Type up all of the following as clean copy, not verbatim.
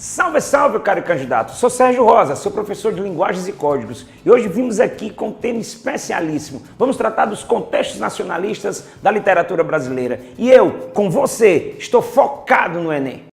Salve, salve, caro candidato! Sou Sérgio Rosa, sou professor de Linguagens e Códigos e hoje vimos aqui com um tema especialíssimo. Vamos tratar dos contextos nacionalistas da literatura brasileira. E eu, com você, estou focado no Enem.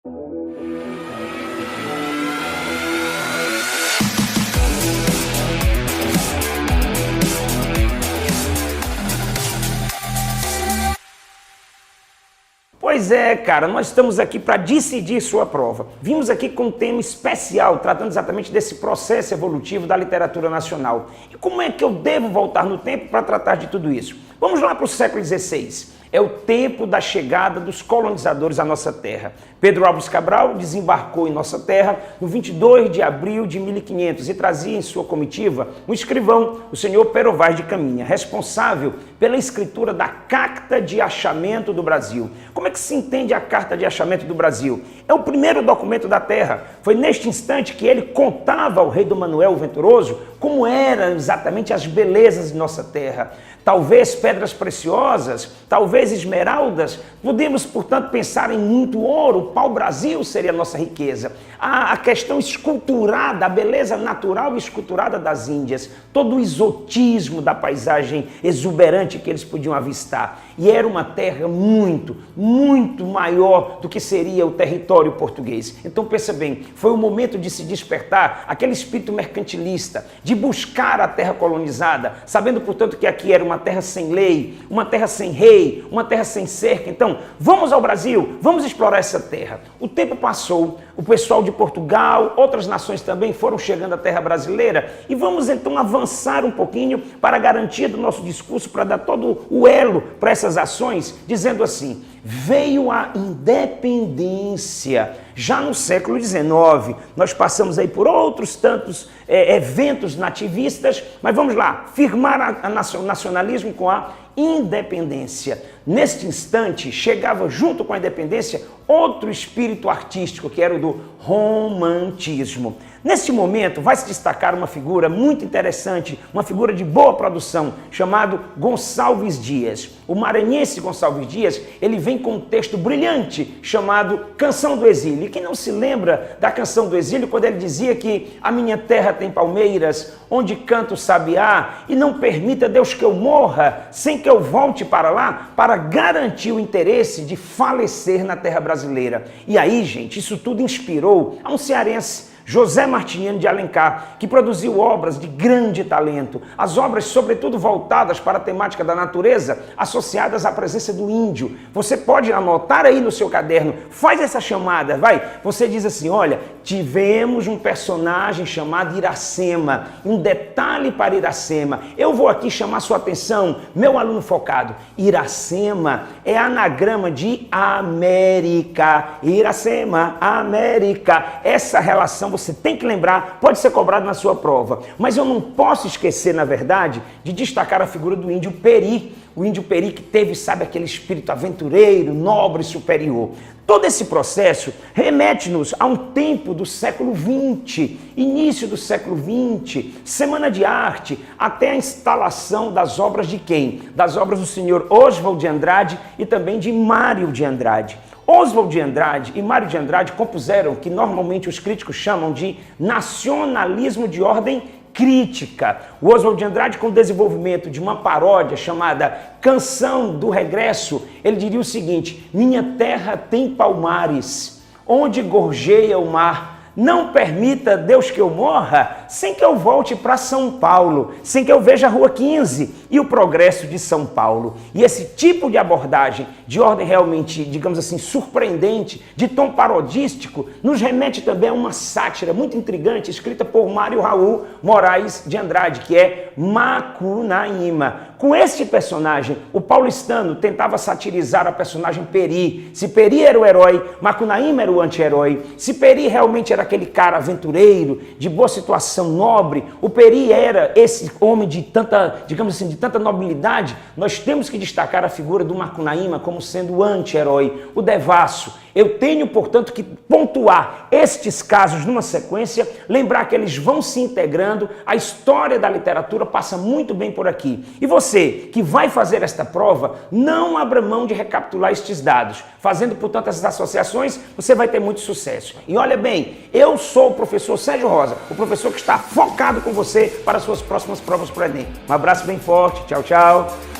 Pois é, cara, nós estamos aqui para decidir sua prova. Vimos aqui com um tema especial, tratando exatamente desse processo evolutivo da literatura nacional. E como é que eu devo voltar no tempo para tratar de tudo isso? Vamos lá para o século XVI. É o tempo da chegada dos colonizadores à nossa terra. Pedro Álvares Cabral desembarcou em nossa terra no 22 de abril de 1500 e trazia em sua comitiva um escrivão, o senhor Pero Vaz de Caminha, responsável pela escritura da Carta de Achamento do Brasil. Como é que se entende a Carta de Achamento do Brasil? É o primeiro documento da terra. Foi neste instante que ele contava ao rei Dom Manuel Venturoso como eram exatamente as belezas de nossa terra. Talvez pedras preciosas, talvez esmeraldas. Podemos, portanto, pensar em muito ouro. O pau-brasil seria a nossa riqueza. A questão esculturada, a beleza natural e esculturada das Índias. Todo o exotismo da paisagem exuberante que eles podiam avistar. E era uma terra muito, muito maior do que seria o território português. Então, pensa bem, foi o momento de se despertar aquele espírito mercantilista, de buscar a terra colonizada, sabendo, portanto, que aqui era uma terra sem lei, uma terra sem rei, uma terra sem cerca. Então, vamos ao Brasil, vamos explorar essa terra. O tempo passou, o pessoal de Portugal, outras nações também foram chegando à terra brasileira e vamos então avançar um pouquinho para a garantia do nosso discurso, para dar todo o elo para essas ações, dizendo assim: veio a independência. Já no século XIX, nós passamos aí por outros tantos eventos nativistas, mas vamos lá, firmar o nacionalismo com a independência. Neste instante, chegava junto com a independência outro espírito artístico, que era o do romantismo. Neste momento, vai se destacar uma figura muito interessante, uma figura de boa produção, chamado Gonçalves Dias. O maranhense Gonçalves Dias, ele vem com um texto brilhante, chamado Canção do Exílio. E quem não se lembra da Canção do Exílio, quando ele dizia que a minha terra tem palmeiras, onde canta o sabiá, e não permita Deus que eu morra, sem que eu volte para lá, para garantir o interesse de falecer na terra brasileira. E aí, gente, isso tudo inspirou a um cearense, José Martiniano de Alencar, que produziu obras de grande talento. As obras, sobretudo, voltadas para a temática da natureza, associadas à presença do índio. Você pode anotar aí no seu caderno, faz essa chamada, vai. Você diz assim: olha, tivemos um personagem chamado Iracema. Um detalhe para Iracema. Eu vou aqui chamar sua atenção, meu aluno focado. Iracema é anagrama de América. Iracema, América. Essa relação você tem que lembrar, pode ser cobrado na sua prova. Mas eu não posso esquecer, na verdade, de destacar a figura do índio Peri. O índio Peri que teve, sabe, aquele espírito aventureiro, nobre e superior. Todo esse processo remete-nos a um tempo do século XX, início do século XX, Semana de Arte, até a instalação das obras de quem? Das obras do senhor Oswald de Andrade e também de Mário de Andrade. Oswald de Andrade e Mário de Andrade compuseram o que normalmente os críticos chamam de nacionalismo de ordem crítica. O Oswald de Andrade, com o desenvolvimento de uma paródia chamada Canção do Regresso, ele diria o seguinte: minha terra tem palmares, onde gorjeia o mar. Não permita Deus que eu morra sem que eu volte para São Paulo, sem que eu veja a Rua 15 e o progresso de São Paulo. E esse tipo de abordagem, de ordem realmente, digamos assim, surpreendente, de tom parodístico, nos remete também a uma sátira muito intrigante, escrita por Mário Raul Moraes de Andrade, que é Macunaíma. Com este personagem, o paulistano tentava satirizar a personagem Peri. Se Peri era o herói, Macunaíma era o anti-herói. Se Peri realmente era aquele cara aventureiro, de boa situação, nobre, o Peri era esse homem de tanta, digamos assim, de tanta nobilidade. Nós temos que destacar a figura do Macunaíma como sendo o anti-herói, o devasso. Eu tenho, portanto, que pontuar estes casos numa sequência, lembrar que eles vão se integrando, a história da literatura passa muito bem por aqui. E você que vai fazer esta prova, não abra mão de recapitular estes dados. Fazendo, portanto, essas associações, você vai ter muito sucesso. E olha bem, eu sou o professor Sérgio Rosa, o professor que está focado com você para as suas próximas provas para o Enem. Um abraço bem forte, tchau, tchau.